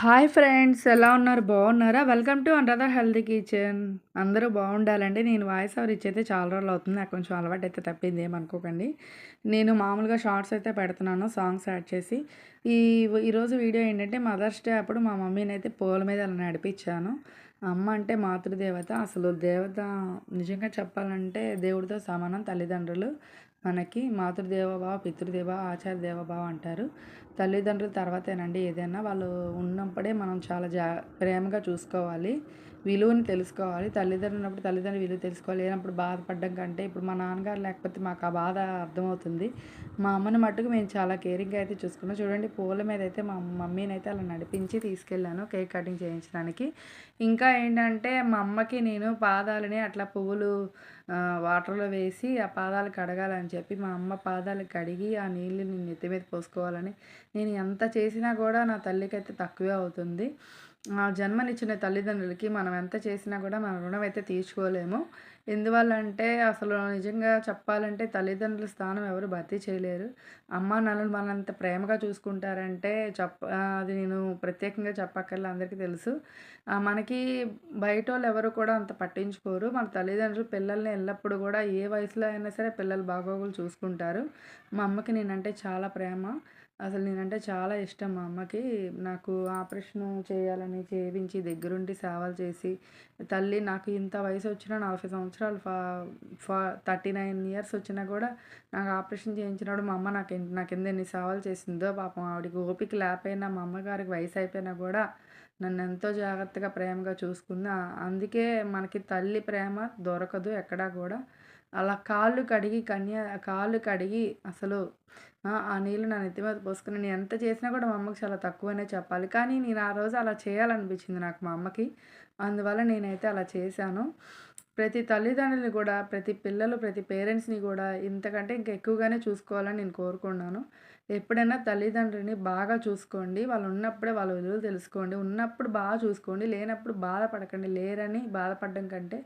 Hi friends, ఎలా ఉన్నారు? బాగున్నారా? Welcome to another healthy kitchen. అందరూ బాగుండాలండి. నేను వాయిస్ ఓవర్ ఇచ్చైతే చాలా రోజులు అవుతుంది. నాకు కొంచెం అలవాటు అయితే తప్పింది, ఏమనుకోకండి. నేను మామూలుగా షార్ట్స్ అయితే పెడుతున్నాను, సాంగ్స్ యాడ్ చేసి. ఈ ఈరోజు వీడియో ఏంటంటే, మదర్స్ డే అప్పుడు మా మమ్మీని అయితే పూల మీద అలా నడిపించాను. అమ్మ అంటే మాతృదేవత. అసలు దేవత నిజంగా చెప్పాలంటే దేవుడితో సమానం. తల్లిదండ్రులు మనకి మాతృదేవోభవ, పితృదేవో, ఆచార్య దేవోభవ అంటారు. తల్లిదండ్రుల తర్వాతేనండి ఏదైనా. వాళ్ళు ఉన్నప్పుడే మనం చాలా ప్రేమగా చూసుకోవాలి, విలువని తెలుసుకోవాలి. తల్లిదండ్రులు ఉన్నప్పుడు తల్లిదండ్రులు విలువ తెలుసుకోవాలి. లేనప్పుడు బాధపడడం కంటే, ఇప్పుడు మా నాన్నగారు లేకపోతే మాకు ఆ బాధ అర్థమవుతుంది. మా అమ్మని మట్టుకు మేము చాలా కేరింగ్గా అయితే చూసుకున్నాం. చూడండి, పూల మీద అయితే మా మమ్మీని అయితే అలా నడిపించి తీసుకెళ్ళాను కేక్ కటింగ్ చేయించడానికి. ఇంకా ఏంటంటే, మా అమ్మకి నేను పాదాలని అట్లా పువ్వులు వాటర్లో వేసి ఆ పాదాలు కడగాలని చెప్పి, మా అమ్మ పాదాలు కడిగి ఆ నీళ్ళు నేను నెత్తి మీద పోసుకోవాలని, నేను ఎంత చేసినా కూడా నా తల్లికైతే తక్కువే అవుతుంది. జన్మనిచ్చిన తల్లిదండ్రులకి మనం ఎంత చేసినా కూడా మన రుణం అయితే తీర్చుకోలేము. ఎందువల్ల అంటే, అసలు నిజంగా చెప్పాలంటే తల్లిదండ్రుల స్థానం ఎవరు భర్తీ చేయలేరు. అమ్మా నాన్నలు మనంత ప్రేమగా చూసుకుంటారంటే అది నేను ప్రత్యేకంగా చెప్పక్కర్లే, అందరికీ తెలుసు. మనకి బయటోళ్ళు ఎవరు కూడా అంత పట్టించుకోరు. మన తల్లిదండ్రులు పిల్లల్ని ఎల్లప్పుడూ కూడా ఏ వయసులో అయినా సరే పిల్లల బాగోగులు చూసుకుంటారు. మా అమ్మకి నేనంటే చాలా ప్రేమ. అసలు నేనంటే చాలా ఇష్టం మా అమ్మకి. నాకు ఆపరేషన్ చేయాలని చేయించి దగ్గరుండి సేవలు చేసి, తల్లి నాకు ఇంత వయసు వచ్చినా 40 సంవత్సరాలు 39 ఇయర్స్ వచ్చినా కూడా నాకు ఆపరేషన్ చేయించినప్పుడు మా అమ్మ నాకెందుకు ఎన్ని సేవలు చేసిందో. పాపం ఆవిడకి ఓపిక లేకపోయినా, మా అమ్మగారికి వయసు అయిపోయినా కూడా నన్ను ఎంతో జాగ్రత్తగా ప్రేమగా చూసుకుంది. అందుకే మనకి తల్లి ప్రేమ దొరకదు ఎక్కడా కూడా. అలా కాళ్ళు కడిగి అసలు ఆ నీళ్ళు నా నెత్తి మీద పోసుకొని నేను ఎంత చేసినా కూడా మా అమ్మకి చాలా తక్కువనే చెప్పాలి. కానీ నేను ఆ రోజు అలా చేయాలనిపించింది నాకు మా అమ్మకి. అందువల్ల నేనైతే అలా చేశాను. ప్రతి తల్లిదండ్రులని కూడా, ప్రతి పిల్లలు, ప్రతి పేరెంట్స్‌ని కూడా ఇంతకంటే ఇంకా ఎక్కువగానే చూసుకోవాలని నేను కోరుకున్నాను. ఎప్పుడైనా తల్లిదండ్రులని బాగా చూసుకోండి. వాళ్ళు ఉన్నప్పుడే వాళ్ళ విలువలు తెలుసుకోండి. ఉన్నప్పుడు బాగా చూసుకోండి. లేనప్పుడు బాధపడకండి. లేరని బాధపడడం కంటే,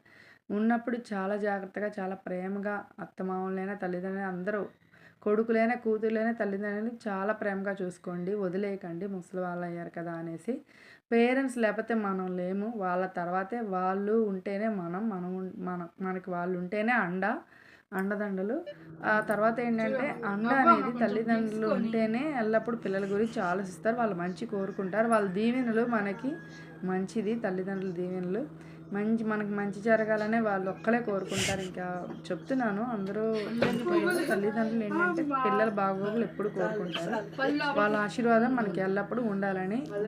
ఉన్నప్పుడు చాలా జాగ్రత్తగా, చాలా ప్రేమగా అత్తమామలైనా, తల్లిదండ్రులైనా అందరూ, కొడుకులైనా, కూతుర్లైనా తల్లిదండ్రులని చాలా ప్రేమగా చూసుకోండి. వదిలేయకండి ముసలి వాళ్ళయ్యారు కదా అనేసి. పేరెంట్స్ లేకపోతే మనం లేము. వాళ్ళ తర్వాతే వాళ్ళు ఉంటేనే మనకి వాళ్ళు ఉంటేనే అండదండలు. ఆ తర్వాత ఏంటంటే, అండ అనేది తల్లిదండ్రులు ఉంటేనే ఎల్లప్పుడూ పిల్లల గురించి ఆలోచిస్తారు. వాళ్ళు మంచి కోరుకుంటారు. వాళ్ళ దీవెనలు మనకి మంచిది. తల్లిదండ్రుల దీవెనలు మనకి మంచి జరగాలనే వాళ్ళు ఒక్కలే కోరుకుంటారు. ఇంకా చెప్తున్నాను, అందరూ తల్లిదండ్రులు ఏంటంటే పిల్లల బాగోగులు ఎప్పుడు కోరుకుంటారు. వాళ్ళ ఆశీర్వాదం మనకి ఎల్లప్పుడూ ఉండాలని